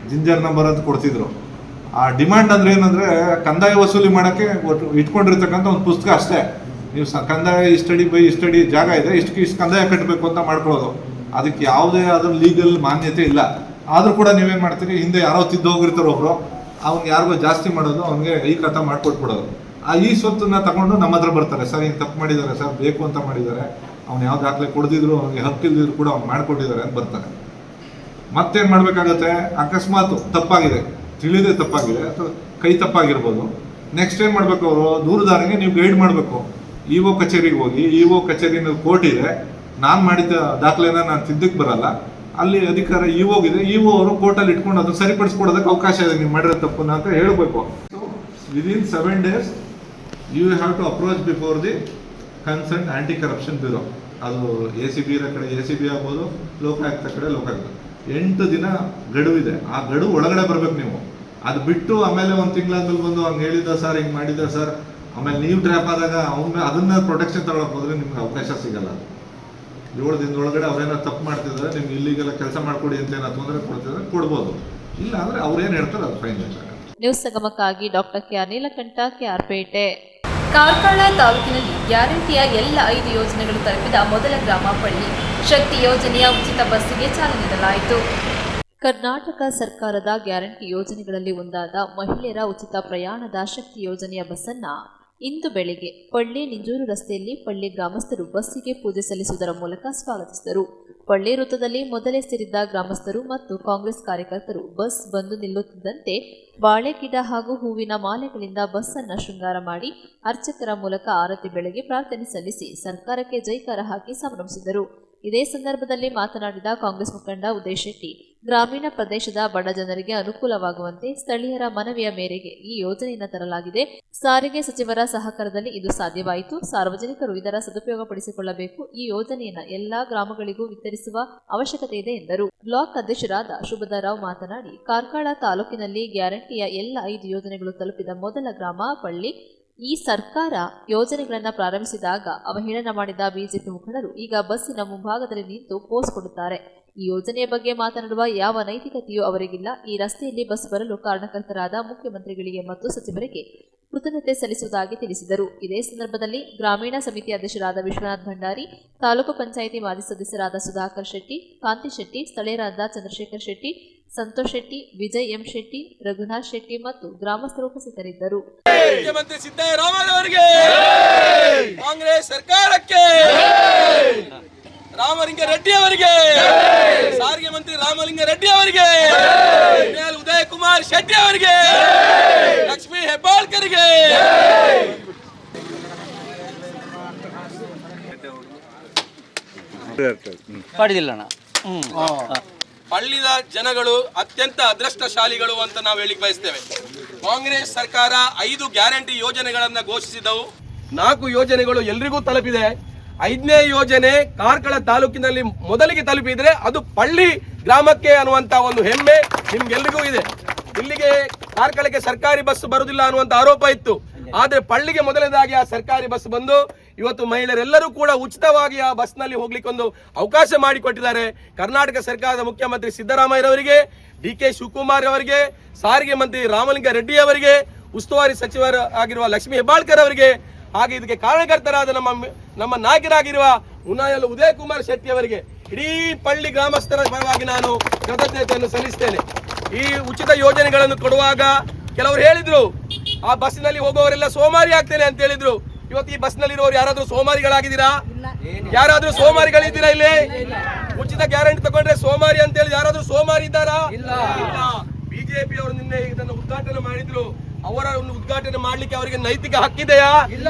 ಜಿಂಜರ್ ನಂಬರ್ ಅಂತ ಕೊಡ್ತಿದ್ರು. ಆ ಡಿಮಾಂಡ್ ಅಂದ್ರೆ ಏನಂದ್ರೆ, ಕಂದಾಯ ವಸೂಲಿ ಮಾಡೋಕ್ಕೆ ಇಟ್ಕೊಂಡಿರ್ತಕ್ಕಂಥ ಒಂದು ಪುಸ್ತಕ ಅಷ್ಟೇ. ನೀವು ಕಂದಾಯ ಇಷ್ಟಡಿ ಬೈ ಇಷ್ಟಡಿ ಜಾಗ ಇದೆ, ಇಷ್ಟು ಕಂದಾಯ ಕಟ್ಟಬೇಕು ಅಂತ ಮಾಡ್ಕೊಳ್ಳೋದು. ಅದಕ್ಕೆ ಯಾವುದೇ ಆದ್ರೂ ಲೀಗಲ್ ಮಾನ್ಯತೆ ಇಲ್ಲ. ಆದರೂ ಕೂಡ ನೀವೇನು ಮಾಡ್ತೀರಿ, ಹಿಂದೆ ಯಾರೋ ತಿದ್ದು ಹೋಗಿರ್ತಾರೋ ಒಬ್ರು, ಅವ್ನು ಯಾರಿಗೋ ಜಾಸ್ತಿ ಮಾಡೋದು, ಅವ್ನಿಗೆ ಈ ಖಾತಾ ಮಾಡ್ಕೊಟ್ಬಿಡೋದು. ಆ ಈ ಸ್ವತ್ತನ್ನ ತಗೊಂಡು ನಮ್ಮ ಹತ್ರ ಬರ್ತಾರೆ, ಸರ್ ಹಿಂಗೆ ತಪ್ಪು ಮಾಡಿದ್ದಾರೆ ಸರ್, ಬೇಕು ಅಂತ ಮಾಡಿದ್ದಾರೆ, ಅವ್ನು ಯಾವ ದಾಖಲೆ ಕೊಡ್ದಿದ್ರು, ಅವ್ನಿಗೆ ಹಕ್ಕಿಲ್ದಿದ್ರು ಕೂಡ ಅವ್ನು ಮಾಡ್ಕೊಟ್ಟಿದ್ದಾರೆ ಅಂತ ಬರ್ತಾನೆ. ಮತ್ತೇನು ಮಾಡಬೇಕಾಗತ್ತೆ, ಅಕಸ್ಮಾತ್ ತಪ್ಪಾಗಿದೆ, ತಿಳಿದೇ ತಪ್ಪಾಗಿದೆ ಅಥವಾ ಕೈ ತಪ್ಪಾಗಿರ್ಬೋದು, ನೆಕ್ಸ್ಟ್ ಏನು ಮಾಡಬೇಕು, ಅವರು ದೂರದಾರಿಗೆ ನೀವು ಗೈಡ್ ಮಾಡಬೇಕು. ಇ ಒ ಕಚೇರಿಗೆ ಹೋಗಿ, ಇ ಒ ಕಚೇರಿನ ಕೋರ್ಟ್ ಇದೆ, ನಾನು ಮಾಡಿದ ದಾಖಲೆನ ನಾನು ತಿದ್ದಕ್ಕೆ ಬರಲ್ಲ, ಅಲ್ಲಿ ಅಧಿಕಾರ ಇ ಒಗಿದೆ, ಇ ಒ ಅವರು ಕೋರ್ಟಲ್ಲಿ ಇಟ್ಕೊಂಡು ಅದನ್ನು ಸರಿಪಡಿಸ್ಕೊಡೋದಕ್ಕೆ ಅವಕಾಶ ಇದೆ ನೀವು ಮಾಡಿರೋ ತಪ್ಪನ್ನ ಅಂತ ಹೇಳಬೇಕು. Within 7 days you have to approach before the concern anti corruption bureau. ಅದು ACB ಇರೋ ಕಡೆ ACB ಆಗ್ಬೋದು, ಲೋಕಾಯುಕ್ತ ಕಡೆ ಲೋಕಾಯುಕ್ತ. 8 ದಿನ ಗಡುವಿದೆ. ಆ ಗಡುವು ಒಳಗಡೆ ಬರ್ಬೇಕು ನೀವು. ಅದು ಬಿಟ್ಟು ಆಮೇಲೆ 1 ತಿಂಗಳಾದ್ಮೇಲೆ ಬಂದು ಹಂಗೆ ಹೇಳಿದ ಸರ್, ಹಿಂಗೆ ಮಾಡಿದ ಸರ್, ಆಮೇಲೆ ನೀವು ಟ್ರ್ಯಾಪ್ ಆದಾಗ ಅದನ್ನ ಪ್ರೊಟೆಕ್ಷನ್ ತಗೊಳಕ್ ಹೋದ್ರೆ ನಿಮ್ಗೆ ಅವಕಾಶ ಸಿಗಲ್ಲ. 7 ದಿನದೊಳಗಡೆ ಅವ್ರೇನೋ ತಪ್ಪು ಮಾಡ್ತಿದ್ರೆ ನಿಮ್ಗೆ ಇಲ್ಲಿಗೆಲ್ಲ ಕೆಲಸ ಮಾಡ್ಕೊಡಿ ಅಂತ ಏನೋ ತೊಂದರೆ ಕೊಡ್ತಿದ್ರೆ ಕೊಡ್ಬೋದು. ಇಲ್ಲ ಅಂದ್ರೆ ಅವ್ರೇನು ಹೇಳ್ತಾರೆ ಅದು ಫೈನ್ ಆಗುತ್ತೆ. ನ್ಯೂಸ್ ಸಂಗಮಕ್ಕಾಗಿ ಡಾಕ್ಟರ್ ಕೆ ನೀಲಕಂಠ, KR-ಪೇಟೆ. ಕಾರ್ಕಳ ತಾಲೂಕಿನಲ್ಲಿ ಗ್ಯಾರಂಟಿಯ ಎಲ್ಲ 5 ಯೋಜನೆಗಳು ತಲುಪಿದ ಮೊದಲ ಗ್ರಾಮ ಪಳ್ಳಿ. ಶಕ್ತಿ ಯೋಜನೆಯ ಉಚಿತ ಬಸ್ಸಿಗೆ ಚಾಲನೆ ನೀಡಲಾಯಿತು. ಕರ್ನಾಟಕ ಸರ್ಕಾರದ ಗ್ಯಾರಂಟಿ ಯೋಜನೆಗಳಲ್ಲಿ ಒಂದಾದ ಮಹಿಳೆಯರ ಉಚಿತ ಪ್ರಯಾಣದ ಶಕ್ತಿ ಯೋಜನೆಯ ಬಸ್ಸನ್ನ ಇಂದು ಬೆಳಿಗ್ಗೆ ಪಳ್ಳಿ ನಿಂಜೂರು ರಸ್ತೆಯಲ್ಲಿ ಪಳ್ಳಿ ಗ್ರಾಮಸ್ಥರು ಬಸ್ಸಿಗೆ ಪೂಜೆ ಸಲ್ಲಿಸುವುದರ ಮೂಲಕ ಸ್ವಾಗತಿಸಿದರು. ಪಳ್ಳಿ ವೃತ್ತದಲ್ಲಿ ಮೊದಲೇ ಸೇರಿದ್ದ ಗ್ರಾಮಸ್ಥರು ಮತ್ತು ಕಾಂಗ್ರೆಸ್ ಕಾರ್ಯಕರ್ತರು ಬಸ್ ಬಂದು ನಿಲ್ಲುತ್ತಿದ್ದಂತೆ ಬಾಳೆ ಗಿಡ ಹಾಗೂ ಹೂವಿನ ಮಾಲೆಗಳಿಂದ ಬಸ್ ಅನ್ನು ಶೃಂಗಾರ ಮಾಡಿ ಅರ್ಚಕರ ಮೂಲಕ ಆರತಿ ಬೆಳಗ್ಗೆ ಪ್ರಾರ್ಥನೆ ಸಲ್ಲಿಸಿ ಸರ್ಕಾರಕ್ಕೆ ಜೈಕಾರ ಹಾಕಿ ಸಂಭ್ರಮಿಸಿದರು. ಇದೇ ಸಂದರ್ಭದಲ್ಲಿ ಮಾತನಾಡಿದ ಕಾಂಗ್ರೆಸ್ ಮುಖಂಡ ಉದಯ್ ಶೆಟ್ಟಿ, ಗ್ರಾಮೀಣ ಪ್ರದೇಶದ ಬಡ ಜನರಿಗೆ ಅನುಕೂಲವಾಗುವಂತೆ ಸ್ಥಳೀಯರ ಮನವಿಯ ಮೇರೆಗೆ ಈ ಯೋಜನೆಯನ್ನು ತರಲಾಗಿದೆ. ಸಾರಿಗೆ ಸಚಿವರ ಸಹಕಾರದಲ್ಲಿ ಇದು ಸಾಧ್ಯವಾಯಿತು. ಸಾರ್ವಜನಿಕರು ಇದರ ಸದುಪಯೋಗಪಡಿಸಿಕೊಳ್ಳಬೇಕು. ಈ ಯೋಜನೆಯನ್ನು ಎಲ್ಲಾ ಗ್ರಾಮಗಳಿಗೂ ವಿತರಿಸುವ ಅವಶ್ಯಕತೆ ಇದೆ ಎಂದರು. ಬ್ಲಾಕ್ ಅಧ್ಯಕ್ಷರಾದ ಶುಭದರಾವ್ ಮಾತನಾಡಿ, ಕಾರ್ಕಳ ತಾಲೂಕಿನಲ್ಲಿ ಗ್ಯಾರಂಟಿಯ ಎಲ್ಲ 5 ಯೋಜನೆಗಳು ತಲುಪಿದ ಮೊದಲ ಗ್ರಾಮ ಪಳ್ಳಿ. ಈ ಸರ್ಕಾರ ಯೋಜನೆಗಳನ್ನು ಪ್ರಾರಂಭಿಸಿದಾಗ ಅವಹೇಳನ ಮಾಡಿದ ಬಿಜೆಪಿ ಮುಖಂಡರು ಈಗ ಬಸ್ಸಿನ ಮುಂಭಾಗದಲ್ಲಿ ನಿಂತು ಪೋಸ್ ಕೊಡುತ್ತಾರೆ. ಈ ಯೋಜನೆಯ ಬಗ್ಗೆ ಮಾತನಾಡುವ ಯಾವ ನೈತಿಕತೆಯೂ ಅವರಿಗಿಲ್ಲ. ಈ ರಸ್ತೆಯಲ್ಲಿ ಬಸ್ ಬರಲು ಕಾರಣಕರ್ತರಾದ ಮುಖ್ಯಮಂತ್ರಿಗಳಿಗೆ ಮತ್ತು ಸಚಿವರಿಗೆ ಕೃತಜ್ಞತೆ ಸಲ್ಲಿಸುವುದಾಗಿ ತಿಳಿಸಿದರು. ಇದೇ ಸಂದರ್ಭದಲ್ಲಿ ಗ್ರಾಮೀಣ ಸಮಿತಿ ಅಧ್ಯಕ್ಷರಾದ ವಿಶ್ವನಾಥ್ ಭಂಡಾರಿ, ತಾಲೂಕು ಪಂಚಾಯಿತಿ ಮಾಜಿ ಸದಸ್ಯರಾದ ಸುಧಾಕರ್ ಶೆಟ್ಟಿ, ಕಾಂತಿ ಶೆಟ್ಟಿ, ಸ್ಥಳೀಯರಾದ ಚಂದ್ರಶೇಖರ್ ಶೆಟ್ಟಿ, ಸಂತೋಷ್ ಶೆಟ್ಟಿ, ವಿಜಯ್ ಎಂ ಶೆಟ್ಟಿ, ರಘುನಾಥ್ ಶೆಟ್ಟಿ ಮತ್ತು ಗ್ರಾಮಸ್ಥರು ಉಪಸ್ಥಿತರಿದ್ದರು. ಮುಖ್ಯಮಂತ್ರಿ ಸಿದ್ದರಾಮಯ್ಯ ಕಾಂಗ್ರೆಸ್ ಸರ್ಕಾರಕ್ಕೆ, ರಾಮಲಿಂಗ ರೆಡ್ಡಿ ಅವರಿಗೆ, ಸಾರಿಗೆ ಮಂತ್ರಿ ರಾಮಲಿಂಗ ರೆಡ್ಡಿ ಅವರಿಗೆ, ಉದಯ್ ಕುಮಾರ್ ಶೆಟ್ಟಿ ಅವರಿಗೆ, ಲಕ್ಷ್ಮೀ ಹೆಬ್ಬಾಳ್ಕರ್ಗೆ, ಪಳ್ಳಿದ ಜನಗಳು ಅತ್ಯಂತ ಅದೃಷ್ಟಶಾಲಿಗಳು ಅಂತ ನಾವು ಹೇಳಿಕ್ ಬಯಸ್ತೇವೆ. ಕಾಂಗ್ರೆಸ್ ಸರ್ಕಾರ 5 ಗ್ಯಾರಂಟಿ ಯೋಜನೆಗಳನ್ನ ಘೋಷಿಸಿದವು. 4 ಯೋಜನೆಗಳು ಎಲ್ರಿಗೂ ತಲುಪಿದೆ. 5ನೇ ಯೋಜನೆ ಕಾರ್ಕಳ ತಾಲೂಕಿನಲ್ಲಿ ಮೊದಲಿಗೆ ತಲುಪಿದ್ರೆ ಅದು ಪಳ್ಳಿ ಗ್ರಾಮಕ್ಕೆ ಅನ್ನುವಂತ ಒಂದು ಹೆಮ್ಮೆ ನಿಮ್ಗೆಲ್ರಿಗೂ ಇದೆ. ಇಲ್ಲಿಗೆ ಕಾರ್ಕಳಕ್ಕೆ ಸರ್ಕಾರಿ ಬಸ್ ಬರುವುದಿಲ್ಲ ಅನ್ನುವಂತ ಆರೋಪ ಇತ್ತು. ಆದ್ರೆ ಪಳ್ಳಿಗೆ ಮೊದಲನೇದಾಗಿ ಆ ಸರ್ಕಾರಿ ಬಸ್ ಬಂದು ಇವತ್ತು ಮಹಿಳೆಯರೆಲ್ಲರೂ ಕೂಡ ಉಚಿತವಾಗಿ ಆ ಬಸ್ ನಲ್ಲಿ ಹೋಗ್ಲಿಕ್ಕೆ ಒಂದು ಅವಕಾಶ ಮಾಡಿಕೊಟ್ಟಿದ್ದಾರೆ. ಕರ್ನಾಟಕ ಸರ್ಕಾರದ ಮುಖ್ಯಮಂತ್ರಿ ಸಿದ್ದರಾಮಯ್ಯರವರಿಗೆ, DK ಶಿವಕುಮಾರ್ ಅವರಿಗೆ, ಸಾರಿಗೆ ಮಂತ್ರಿ ರಾಮಲಿಂಗ ರೆಡ್ಡಿ ಅವರಿಗೆ, ಉಸ್ತುವಾರಿ ಸಚಿವರು ಆಗಿರುವ ಲಕ್ಷ್ಮೀ ಹೆಬ್ಬಾಳ್ಕರ್ ಅವರಿಗೆ, ಹಾಗೆ ಇದಕ್ಕೆ ಕಾರಣಕರ್ತರಾದ ನಮ್ಮ ನಾಯಕರಾಗಿರುವ ಉದಯ್ ಕುಮಾರ್ ಶೆಟ್ಟಿ ಅವರಿಗೆ, ಇಡೀ ಪಳ್ಳಿ ಗ್ರಾಮಸ್ಥರ ಪರವಾಗಿ ನಾನು ಕೃತಜ್ಞತೆಯನ್ನು ಸಲ್ಲಿಸ್ತೇನೆ. ಈ ಉಚಿತ ಯೋಜನೆಗಳನ್ನು ಕೊಡುವಾಗ ಕೆಲವರು ಹೇಳಿದ್ರು ಆ ಬಸ್ನಲ್ಲಿ ಹೋಗುವವರೆಲ್ಲ ಸೋಮಾರಿ ಆಗ್ತೇನೆ ಅಂತ ಹೇಳಿದ್ರು. ಇವತ್ತು ಈ ಬಸ್ ನಲ್ಲಿ ಇರುವವರು ಯಾರಾದ್ರೂ ಸೋಮಾರಿಗಳಾಗಿದ್ದೀರಾ? ಯಾರಾದ್ರೂ ಸೋಮಾರಿಗಳಿದ್ದೀರಾ? ಇಲ್ಲಿ ಉಚಿತ ಗ್ಯಾರಂಟಿ ತಗೊಂಡ್ರೆ ಸೋಮಾರಿ ಅಂತ ಹೇಳಿ ಯಾರಾದ್ರೂ ಸೋಮಾರಿ ಇದ್ದಾರಾ? ಇಲ್ಲ. ಬಿಜೆಪಿ ಅವರು ನಿನ್ನೆ ಇದನ್ನು ಉದ್ಘಾಟನೆ ಮಾಡಿದ್ರು. ಅವರ ಒಂದು ಉದ್ಘಾಟನೆ ಮಾಡ್ಲಿಕ್ಕೆ ಅವರಿಗೆ ನೈತಿಕ ಹಕ್ಕಿದೆಯಾ?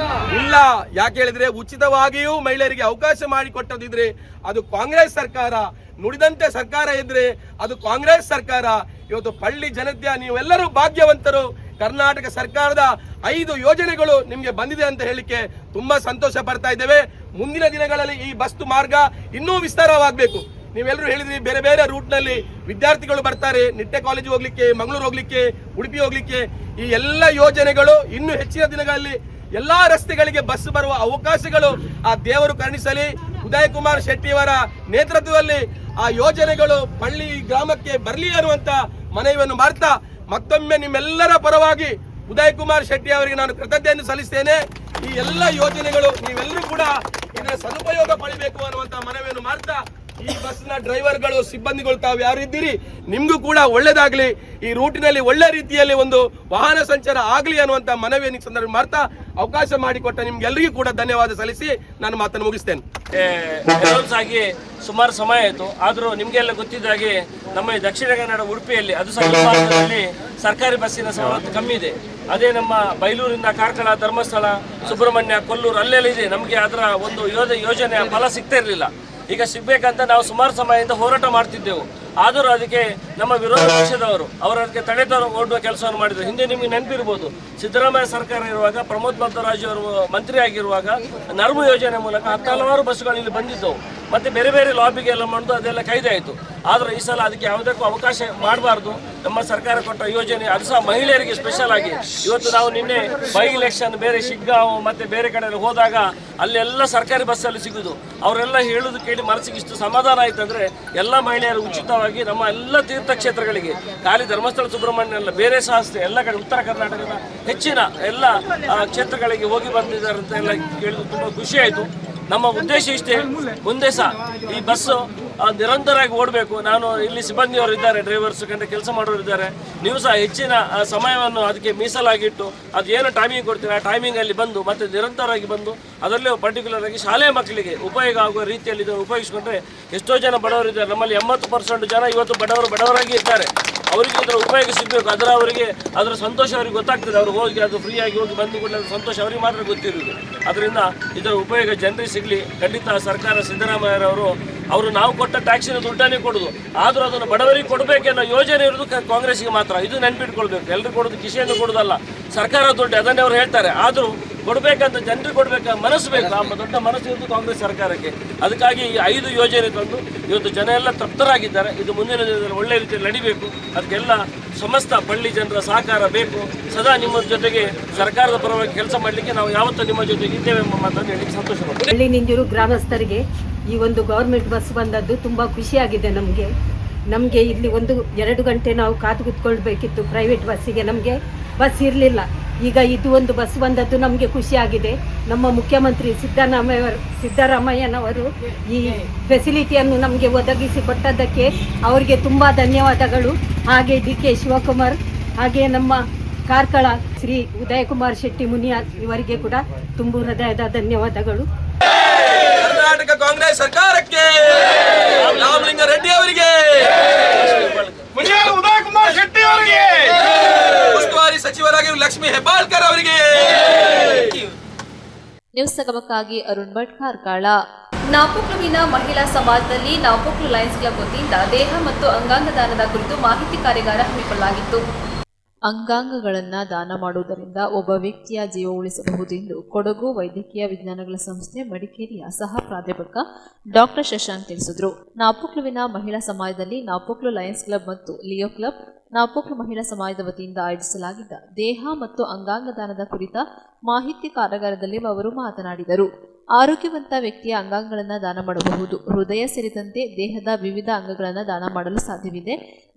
ಇಲ್ಲ. ಯಾಕೆ ಹೇಳಿದ್ರೆ ಉಚಿತವಾಗಿಯೂ ಮಹಿಳೆಯರಿಗೆ ಅವಕಾಶ ಮಾಡಿಕೊಟ್ಟದಿದ್ರೆ ಅದು ಕಾಂಗ್ರೆಸ್ ಸರ್ಕಾರ, ನುಡಿದಂತೆ ಸರ್ಕಾರ ಇದ್ರೆ ಅದು ಕಾಂಗ್ರೆಸ್ ಸರ್ಕಾರ. ಇವತ್ತು ಪಳ್ಳಿ ಜನತೆಯ ನೀವೆಲ್ಲರೂ ಭಾಗ್ಯವಂತರು. ಕರ್ನಾಟಕ ಸರ್ಕಾರದ 5 ಯೋಜನೆಗಳು ನಿಮ್ಗೆ ಬಂದಿದೆ ಅಂತ ಹೇಳಿಕ್ಕೆ ತುಂಬಾ ಸಂತೋಷ ಪಡ್ತಾ ಇದ್ದೇವೆ. ಮುಂದಿನ ದಿನಗಳಲ್ಲಿ ಈ ಬಸ್ ಮಾರ್ಗ ಇನ್ನೂ ವಿಸ್ತಾರವಾಗಬೇಕು. ನೀವೆಲ್ಲರೂ ಹೇಳಿದ್ರಿ ಬೇರೆ ಬೇರೆ ರೂಟ್ ನಲ್ಲಿ ವಿದ್ಯಾರ್ಥಿಗಳು ಬರ್ತಾರೆ, ನಿಟ್ಟೆ ಕಾಲೇಜ್ ಹೋಗ್ಲಿಕ್ಕೆ, ಮಂಗಳೂರು ಹೋಗ್ಲಿಕ್ಕೆ, ಉಡುಪಿ ಹೋಗ್ಲಿಕ್ಕೆ. ಈ ಎಲ್ಲ ಯೋಜನೆಗಳು ಇನ್ನು ಹೆಚ್ಚಿನ ದಿನಗಳಲ್ಲಿ ಎಲ್ಲಾ ರಸ್ತೆಗಳಿಗೆ ಬಸ್ ಬರುವ ಅವಕಾಶಗಳು ಆ ದೇವರು ಕರುಣಿಸಲಿ. ಉದಯ್ ಕುಮಾರ್ ಶೆಟ್ಟಿಯವರ ನೇತೃತ್ವದಲ್ಲಿ ಆ ಯೋಜನೆಗಳು ಪಳ್ಳಿ ಗ್ರಾಮಕ್ಕೆ ಬರಲಿ ಅನ್ನುವಂತ ಮನವಿಯನ್ನು ಮಾಡ್ತಾ ಮತ್ತೊಮ್ಮೆ ನಿಮ್ಮೆಲ್ಲರ ಪರವಾಗಿ ಉದಯ್ ಕುಮಾರ್ ಶೆಟ್ಟಿ ಅವರಿಗೆ ನಾನು ಕೃತಜ್ಞತೆಯನ್ನು ಸಲ್ಲಿಸ್ತೇನೆ. ಈ ಎಲ್ಲ ಯೋಜನೆಗಳು ನೀವೆಲ್ಲರೂ ಕೂಡ ಇದರ ಸದುಪಯೋಗ ಪಡಿಬೇಕು ಅನ್ನುವಂತ ಮನವಿಯನ್ನು ಮಾಡ್ತಾ ಈ ಬಸ್ನ ಡ್ರೈವರ್ಗಳು, ಸಿಬ್ಬಂದಿಗಳು ತಾವು ಯಾರು ಇದ್ದೀರಿ, ನಿಮ್ಗೂ ಕೂಡ ಒಳ್ಳೇದಾಗ್ಲಿ, ಈ ರೂಟಿನಲ್ಲಿ ಒಳ್ಳೆ ರೀತಿಯಲ್ಲಿ ಒಂದು ವಾಹನ ಸಂಚಾರ ಆಗ್ಲಿ ಅನ್ನುವಂತ ಮನವಿಯನ್ನು ಸಂದರ್ಭ ಮಾಡ್ತಾ ಅವಕಾಶ ಮಾಡಿಕೊಟ್ಟ ನಿಮ್ಗೆಲ್ಲರಿಗೂ ಕೂಡ ಧನ್ಯವಾದ ಸಲ್ಲಿಸಿ ನಾನು ಮಾತನ್ನು ಮುಗಿಸ್ತೇನೆ. ಅನೌನ್ಸ್ ಆಗಿ ಸುಮಾರು ಸಮಯ ಆಯಿತು. ಆದರೂ ನಿಮಗೆಲ್ಲ ಗೊತ್ತಿದ್ದ ಹಾಗೆ ನಮ್ಮ ಈ ದಕ್ಷಿಣ ಕನ್ನಡ ಉಡುಪಿಯಲ್ಲಿ ಅದು ಸಹ ಭಾರತದಲ್ಲಿ ಸರ್ಕಾರಿ ಬಸ್ಸಿನ ಸವಲತ್ತು ಕಮ್ಮಿ ಇದೆ. ಅದೇ ನಮ್ಮ ಬೈಲೂರಿಂದ ಕಾರ್ಕಳ, ಧರ್ಮಸ್ಥಳ, ಸುಬ್ರಹ್ಮಣ್ಯ, ಕೊಲ್ಲೂರು ಅಲ್ಲೆಲ್ಲ ಇದೆ. ನಮಗೆ ಅದರ ಒಂದು ಯೋಜನೆಯ ಫಲ ಸಿಗ್ತಾ ಇರಲಿಲ್ಲ. ಈಗ ಸಿಗ್ಬೇಕಂತ ನಾವು ಸುಮಾರು ಸಮಯದಿಂದ ಹೋರಾಟ ಮಾಡ್ತಿದ್ದೆವು. ಆದರೂ ಅದಕ್ಕೆ ನಮ್ಮ ವಿರೋಧ ಪಕ್ಷದವರು ಅದಕ್ಕೆ ತಡೆ ಓಡುವ ಕೆಲಸವನ್ನು ಮಾಡಿದರು. ಹಿಂದೆ ನಿಮಗೆ ನೆನಪಿರ್ಬೋದು, ಸಿದ್ದರಾಮಯ್ಯ ಸರ್ಕಾರ ಇರುವಾಗ ಪ್ರಮೋದ್ ಮಧ್ವರಾಜ್ ಅವರು ಮಂತ್ರಿ ಆಗಿರುವಾಗ ನರ್ಮು ಯೋಜನೆ ಮೂಲಕ ಹಲವಾರು ಬಸ್ಸುಗಳು ಇಲ್ಲಿ ಬಂದಿದ್ದವು. ಮತ್ತೆ ಬೇರೆ ಬೇರೆ ಲಾಬಿಗೆ ಎಲ್ಲ ಮಾಡೋದು ಅದೆಲ್ಲ ಕೈದಾಯಿತು. ಆದರೆ ಈ ಸಲ ಅದಕ್ಕೆ ಯಾವುದಕ್ಕೂ ಅವಕಾಶ ಮಾಡಬಾರ್ದು. ನಮ್ಮ ಸರ್ಕಾರ ಕೊಟ್ಟ ಯೋಜನೆ ಅದು ಸಹ ಮಹಿಳೆಯರಿಗೆ ಸ್ಪೆಷಲ್ ಆಗಿ. ಇವತ್ತು ನಾವು ನಿನ್ನೆ ಬೈ ಎಲೆಕ್ಷನ್ ಬೇರೆ ಶಿಗ್ಗಾಂವ್ ಮತ್ತೆ ಬೇರೆ ಕಡೆ ಹೋದಾಗ ಅಲ್ಲೆಲ್ಲ ಸರ್ಕಾರಿ ಬಸ್ಸಲ್ಲಿ ಸಿಗುದು. ಅವರೆಲ್ಲ ಹೇಳುದು ಕೇಳಿ ಮನಸ್ಸಿಗೆ ಇಷ್ಟು ಸಮಾಧಾನ ಆಯ್ತು ಅಂದ್ರೆ ಎಲ್ಲ ಮಹಿಳೆಯರು ಉಚಿತವಾಗಿ ನಮ್ಮ ಎಲ್ಲ ತೀರ್ಥಕ್ಷೇತ್ರಗಳಿಗೆ, ಖಾಲಿ ಧರ್ಮಸ್ಥಳ, ಸುಬ್ರಹ್ಮಣ್ಯ ಅಲ್ಲ, ಬೇರೆ ಸಹ ಎಲ್ಲ ಕಡೆ ಉತ್ತರ ಕರ್ನಾಟಕದ ಹೆಚ್ಚಿನ ಎಲ್ಲ ಕ್ಷೇತ್ರಗಳಿಗೆ ಹೋಗಿ ಬಂದಿದ್ದಾರೆ ಅಂತ ಎಲ್ಲ ಕೇಳಿದ್ರು. ತುಂಬ ಖುಷಿ ಆಯಿತು. ನಮ್ಮ ಉದ್ದೇಶ ಇಷ್ಟೇ, ಮುಂದೆ ಸಹ ಈ ಬಸ್ಸು ನಿರಂತರವಾಗಿ ಓಡಬೇಕು. ನಾನು ಇಲ್ಲಿ ಸಿಬ್ಬಂದಿಯವರು ಇದ್ದಾರೆ, ಡ್ರೈವರ್ಸ್ ಕಂಡು ಕೆಲಸ ಮಾಡೋರು ಇದ್ದಾರೆ. ನೀವು ಸಹ ಹೆಚ್ಚಿನ ಸಮಯವನ್ನು ಅದಕ್ಕೆ ಮೀಸಲಾಗಿಟ್ಟು ಅದು ಏನು ಟೈಮಿಂಗ್ ಕೊಡ್ತೀರಾ ಆ ಟೈಮಿಂಗಲ್ಲಿ ಬಂದು ಮತ್ತೆ ನಿರಂತರವಾಗಿ ಬಂದು ಅದರಲ್ಲೂ ಪರ್ಟಿಕ್ಯುಲರ್ ಆಗಿ ಶಾಲೆಯ ಮಕ್ಕಳಿಗೆ ಉಪಯೋಗ ಆಗುವ ರೀತಿಯಲ್ಲಿ ಇದನ್ನು ಉಪಯೋಗಿಸಿಕೊಂಡ್ರೆ ಎಷ್ಟೋ ಜನ ಬಡವರು ಇದ್ದಾರೆ. ನಮ್ಮಲ್ಲಿ 80% ಜನ ಇವತ್ತು ಬಡವರಾಗಿ ಇದ್ದಾರೆ. ಅವರಿಗೆ ಅದರ ಉಪಯೋಗ ಸಿಗಬೇಕು. ಅದರ ಸಂತೋಷ ಅವರಿಗೆ ಗೊತ್ತಾಗ್ತದೆ. ಅವರು ಹೋಗಿ ಅದು ಫ್ರೀಯಾಗಿ ಹೋಗಿ ಬಂದು ಕೂಡ ಸಂತೋಷ ಅವರಿಗೆ ಮಾತ್ರ ಗೊತ್ತಿರುವುದು. ಅದರಿಂದ ಇದರ ಉಪಯೋಗ ಜನರಿಗೆ ಸಿಗಲಿ. ಖಂಡಿತ ಸರ್ಕಾರ ಸಿದ್ದರಾಮಯ್ಯರವರು ನಾವು ಕೊಟ್ಟ ಟ್ಯಾಕ್ಸಿನ ದುಡ್ಡನ್ನೇ ಕೊಡೋದು, ಆದರೂ ಅದನ್ನು ಬಡವರಿಗೆ ಕೊಡಬೇಕೆನ್ನೋ ಯೋಜನೆ ಇರೋದು ಕಾಂಗ್ರೆಸ್ಗೆ ಮಾತ್ರ. ಇದು ನೆನ್ಪಿಟ್ಕೊಳ್ಬೇಕು. ಎಲ್ಲರೂ ಕೊಡೋದು ಕಿಶೆಯಿಂದ ಕೊಡೋದಲ್ಲ, ಸರ್ಕಾರ ದುಡ್ಡು ಅದನ್ನೇ ಅವರು ಹೇಳ್ತಾರೆ. ಆದರೂ ಕೊಡಬೇಕಂತ ಜನರಿಗೆ ಕೊಡಬೇಕ ಮನಸ್ಸು ಬೇಕು. ಆ ದೊಡ್ಡ ಮನಸ್ಸು ಇರೋದು ಕಾಂಗ್ರೆಸ್ ಸರ್ಕಾರಕ್ಕೆ. ಅದಕ್ಕಾಗಿ ಈ 5 ಯೋಜನೆ ತಂದು ಇವತ್ತು ಜನ ಎಲ್ಲ ತೃಪ್ತರಾಗಿದ್ದಾರೆ. ಇದು ಮುಂದಿನ ದಿನದಲ್ಲಿ ಒಳ್ಳೆ ರೀತಿಯಲ್ಲಿ ನಡಿಬೇಕು. ಅದಕ್ಕೆಲ್ಲ ಸಮಸ್ತ ಪಳ್ಳಿ ಜನರ ಸಹಕಾರ ಬೇಕು. ಸದಾ ನಿಮ್ಮ ಜೊತೆಗೆ ಸರ್ಕಾರದ ಪರವಾಗಿ ಕೆಲಸ ಮಾಡಲಿಕ್ಕೆ ನಾವು ಯಾವತ್ತೂ ನಿಮ್ಮ ಜೊತೆಗೆ ಇದ್ದೇವೆ ಎಂಬ ಮಾತನ್ನು ಹೇಳಲಿಕ್ಕೆ ಸಂತೋಷ ಪಡ್ತೀವಿ. ಹಳ್ಳಿ ನಿಂಜೂರು ಗ್ರಾಮಸ್ಥರಿಗೆ ಈ ಒಂದು ಗೌರ್ಮೆಂಟ್ ಬಸ್ ಬಂದದ್ದು ತುಂಬ ಖುಷಿಯಾಗಿದೆ. ನಮಗೆ ಇಲ್ಲಿ 1-2 ಗಂಟೆ ನಾವು ಕಾದು ಕೂತ್ಕೊಳ್ಬೇಕಿತ್ತು ಪ್ರೈವೇಟ್ ಬಸ್ಸಿಗೆ. ನಮಗೆ ಬಸ್ ಇರಲಿಲ್ಲ. ಈಗ ಇದು ಒಂದು ಬಸ್ ಬಂದದ್ದು ನಮಗೆ ಖುಷಿಯಾಗಿದೆ. ನಮ್ಮ ಮುಖ್ಯಮಂತ್ರಿ ಸಿದ್ದರಾಮಯ್ಯನವರು ಈ ಫೆಸಿಲಿಟಿಯನ್ನು ನಮಗೆ ಒದಗಿಸಿ ಕೊಟ್ಟದ್ದಕ್ಕೆ ಅವರಿಗೆ ತುಂಬ ಧನ್ಯವಾದಗಳು. ಹಾಗೆ DK ಶಿವಕುಮಾರ್, ಹಾಗೆ ನಮ್ಮ ಕಾರ್ಕಳ ಶ್ರೀ ಉದಯ್ ಕುಮಾರ್ ಶೆಟ್ಟಿ ಮುನಿಯಾ ಇವರಿಗೆ ಕೂಡ ತುಂಬು ಹೃದಯದ ಧನ್ಯವಾದಗಳು. ಕರ್ನಾಟಕ ಕಾಂಗ್ರೆಸ್ ಸರ್ಕಾರಕ್ಕೆ, ರಾಮಲಿಂಗ ರೆಡ್ಡಿ ಅವರಿಗೆ, ಉದಯ್ ಕುಮಾರ್ ಶೆಟ್ಟಿ ಅವರಿಗೆ, ಉಸ್ತುವಾರಿ ಸಚಿವರಾಗಿರುವ ಲಕ್ಷ್ಮೀ ಹೆಬ್ಬಾಳ್ಕರ್ ಅವರಿಗೆ. ನ್ಯೂಸ್ ಸಂಗಮಕ್ಕಾಗಿ ಅರುಣ್ ಭಟ್, ಕಾರ್ಕಳ. ನಾಪೋಕ್ಲುವಿನ ಮಹಿಳಾ ಸಮಾಜದಲ್ಲಿ ನಾಪೋಕ್ಲು ಲಯನ್ಸ್ ಕ್ಲಬ್ ವತಿಯಿಂದ ದೇಹ ಮತ್ತು ಅಂಗಾಂಗ ದಾನದ ಕುರಿತು ಮಾಹಿತಿ ಕಾರ್ಯಾಗಾರ ಹಮ್ಮಿಕೊಳ್ಳಲಾಗಿತ್ತು. ಅಂಗಾಂಗಗಳನ್ನು ದಾನ ಮಾಡುವುದರಿಂದ ಒಬ್ಬ ವ್ಯಕ್ತಿಯ ಜೀವ ಉಳಿಸಬಹುದು ಎಂದು ಕೊಡಗು ವೈದ್ಯಕೀಯ ವಿಜ್ಞಾನಗಳ ಸಂಸ್ಥೆ ಮಡಿಕೇರಿಯ ಸಹ ಪ್ರಾಧ್ಯಾಪಕ ಡಾಕ್ಟರ್ ಶಶಾಂಕ್ ತಿಳಿಸಿದರು. ನಾಪೋಕ್ಲುವಿನ ಮಹಿಳಾ ಸಮಾಜದಲ್ಲಿ ನಾಪೋಕ್ಲು ಲಯನ್ಸ್ ಕ್ಲಬ್ ಮತ್ತು ಲಿಯೋ ಕ್ಲಬ್ ನಾಪೋಕ್ಲು ಮಹಿಳಾ ಸಮಾಜದ ವತಿಯಿಂದ ಆಯೋಜಿಸಲಾಗಿದ್ದ ದೇಹ ಮತ್ತು ಅಂಗಾಂಗ ದಾನದ ಕುರಿತ ಮಾಹಿತಿ ಕಾರ್ಯಾಗಾರದಲ್ಲಿ ಅವರು ಮಾತನಾಡಿದರು. ಆರೋಗ್ಯವಂತ ವ್ಯಕ್ತಿಯ ಅಂಗಾಂಗಗಳನ್ನು ದಾನ ಮಾಡಬಹುದು. ಹೃದಯ ಸೇರಿದಂತೆ ದೇಹದ ವಿವಿಧ ಅಂಗಗಳನ್ನು ದಾನ ಮಾಡಲು ಸಾಧ್ಯವಿದೆ.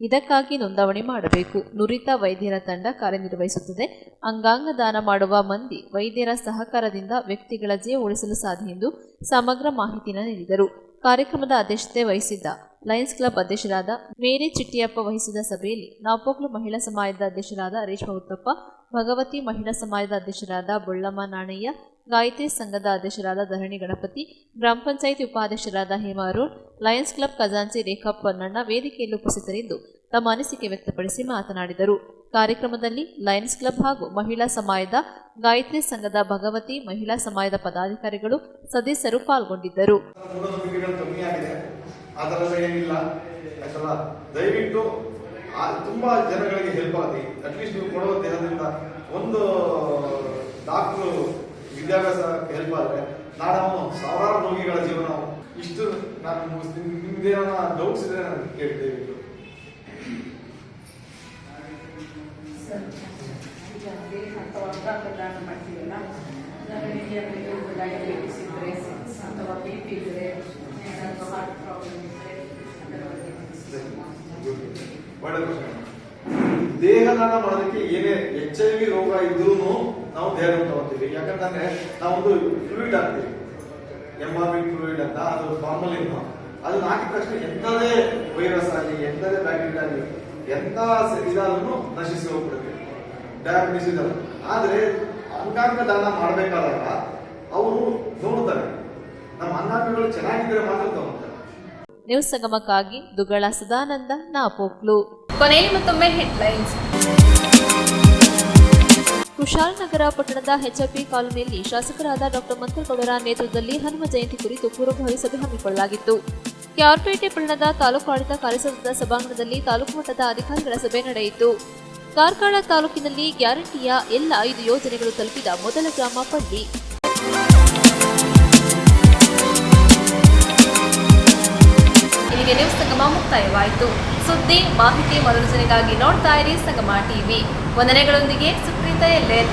ಇದಕ್ಕಾಗಿ ನೋಂದಣಿ ಮಾಡಬೇಕು. ನುರಿತ ವೈದ್ಯರ ತಂಡ ಕಾರ್ಯನಿರ್ವಹಿಸುತ್ತದೆ. ಅಂಗಾಂಗ ದಾನ ಮಾಡುವ ಮಂದಿ ವೈದ್ಯರ ಸಹಕಾರದಿಂದ ವ್ಯಕ್ತಿಗಳ ಜೀವ ಉಳಿಸಲು ಸಾಧ್ಯ ಎಂದು ಸಮಗ್ರ ಮಾಹಿತಿಯನ್ನು ನೀಡಿದರು. ಕಾರ್ಯಕ್ರಮದ ಅಧ್ಯಕ್ಷತೆ ವಹಿಸಿದ್ದ ಲಯನ್ಸ್ ಕ್ಲಬ್ ಅಧ್ಯಕ್ಷರಾದ ಮೇರಿ ಚಿಟ್ಟಿಯಪ್ಪ ವಹಿಸಿದ ಸಭೆಯಲ್ಲಿ ನಾಪೋಕ್ಲು ಮಹಿಳಾ ಸಮಾಜದ ಅಧ್ಯಕ್ಷರಾದ ರೇಷ್ಮಾ ಉತ್ತಪ್ಪ, ಭಗವತಿ ಮಹಿಳಾ ಸಮಾಜದ ಅಧ್ಯಕ್ಷರಾದ ಬೊಳ್ಳಮ್ಮ ನಾಣಯ್ಯ, ಗಾಯತ್ರಿ ಸಂಘದ ಅಧ್ಯಕ್ಷರಾದ ಧರಣಿ ಗಣಪತಿ, ಗ್ರಾಮ ಪಂಚಾಯಿತಿ ಉಪಾಧ್ಯಕ್ಷರಾದ ಹೇಮಾ ಅರುಣ್, ಲಯನ್ಸ್ ಕ್ಲಬ್ ಖಜಾಂಚಿ ರೇಖಾ ಪೊನ್ನಣ್ಣ ವೇದಿಕೆಯಲ್ಲಿ ಉಪಸ್ಥಿತರಿದ್ದು ತಮ್ಮ ಅನಿಸಿಕೆ ವ್ಯಕ್ತಪಡಿಸಿ ಮಾತನಾಡಿದರು. ಕಾರ್ಯಕ್ರಮದಲ್ಲಿ ಲಯನ್ಸ್ ಕ್ಲಬ್ ಹಾಗೂ ಮಹಿಳಾ ಸಮಾಜದ ಗಾಯತ್ರಿ ಸಂಘದ ಭಗವತಿ ಮಹಿಳಾ ಸಮಾಜದ ಪದಾಧಿಕಾರಿಗಳು ಸದಸ್ಯರು ಪಾಲ್ಗೊಂಡಿದ್ದರು. ಏನಿಲ್ಲ ಆಯ್ತಲ್ಲ, ದಯವಿಟ್ಟು ತುಂಬಾ ಜನಗಳಿಗೆ ಹೆಲ್ಪ್ ಆಗಿ ಅಟ್ಲೀಸ್ಟ್ ನೀವು ಕೊಡುವ ದೇಹದಿಂದ ಒಂದು ಡಾಕ್ಟರ್ ವಿದ್ಯಾಭ್ಯಾಸ ಹೆಲ್ಪ್ ಆದರೆ ನಾಳೆ ಸಾವಿರಾರು ರೋಗಿಗಳ ಜೀವನ ಇಷ್ಟು. ನಾನು ನಿಮ್ದೇನ ಡೌಟ್ಸ್ ಇದ್ರೆ ನಾನು ಕೇಳ್ತೇವೆ. ಡಯಾಬಿಟಿಸ್ ಇದ್ರೆ ಅಥವಾ BP ಇದ್ರೆ ಹಾರ್ಟ್ ಪ್ರಾಬ್ಲಮ್ ಇದ್ರೆ ಒಳ್ಳೆ ಪ್ರಶ್ನೆ. ದೇಹದಾನ ಮಾಡೋದಕ್ಕೆ ಏನೇ HIV ರೋಗ ಇದ್ರೂ ನಾವು ದೇಹದಾನ ತಗೋತೀವಿ. ಯಾಕಂತಂದ್ರೆ ನಾವೊಂದು ಫ್ಲೂಯಿಡ್ ಹಾಕ್ತೀವಿ, MRV ಫ್ಲೂಯಿಡ್ ಅಂತ, ಅದು ಫಾರ್ಮಲಿನ್. ಅದನ್ನ ಹಾಕಿದ ತಕ್ಷಣ ಎಂಥದೇ ವೈರಸ್ ಆಗಲಿ ಎಂಥದೇ ಬ್ಯಾಕ್ಟೀರಿಯಾ ಆಗಲಿ ಎಂಥ ಇದಾದ್ರೂ ನಶಿಸಿ ಹೋಗ್ಬಿಡುತ್ತೆ. ಡಯಾಬಿಟಿಸ್ ಇದಲ್ಲ. ಆದ್ರೆ ಅಂಗಾಂಗ ದಾನ ಮಾಡಬೇಕಾದಾಗ ಅವರು ನೋಡ್ತಾರೆ, ನಮ್ಮ ಅಂಗಾಂಗಗಳು ಚೆನ್ನಾಗಿದ್ರೆ ಮಾತ್ರ ತಗೋತಾರೆ. ನ್ಯೂಸ್ ಸಂಗಮಕ್ಕಾಗಿ ದುಗಳ ಸದಾನಂದ, ನಾಪೋಕ್ಲು. ಕೊನೆಯಲ್ಲಿ ಮತ್ತೊಮ್ಮೆ ಹೆಡ್ಲೈನ್ಸ್. ಕುಶಾಲನಗರ ಪಟ್ಟಣದ HRP ಕಾಲೋನಿಯಲ್ಲಿ ಶಾಸಕರಾದ ಡಾಕ್ಟರ್ ಮಂತ್ರಗೌಡರ ನೇತೃತ್ವದಲ್ಲಿ ಹನುಮ ಜಯಂತಿ ಕುರಿತು ಪೂರ್ವಭಾವಿ ಸಭೆ ಹಮ್ಮಿಕೊಳ್ಳಲಾಗಿತ್ತು. ಕ್ಯಾರ್ಪೇಟೆ ಪಟ್ಟಣದ ತಾಲೂಕು ಆಡಳಿತ ಕಾರ್ಯಸಂಘದ ಸಭಾಂಗಣದಲ್ಲಿ ತಾಲೂಕು ಮಟ್ಟದ ಅಧಿಕಾರಿಗಳ ಸಭೆ ನಡೆಯಿತು. ಕಾರ್ಕಳ ತಾಲೂಕಿನಲ್ಲಿ ಗ್ಯಾರಂಟಿಯ ಎಲ್ಲ 5 ಯೋಜನೆಗಳು ತಲುಪಿದ ಮೊದಲ ಗ್ರಾಮ ಪಳ್ಳಿ. ಇಲ್ಲಿಗೆ ನ್ಯೂಸ್ ಸಂಗಮ ಮುಕ್ತಾಯವಾಯಿತು. ಸುದ್ದಿ, ಮಾಹಿತಿ, ಮನೋರಂಜನೆಗಾಗಿ ನೋಡ್ತಾ ಇರಿ ಸಂಗಮ ಟಿವಿ. ವಂದನೆಗಳೊಂದಿಗೆ ಸುಪ್ರೀತಾ ಎಲ್ಲೆನ್.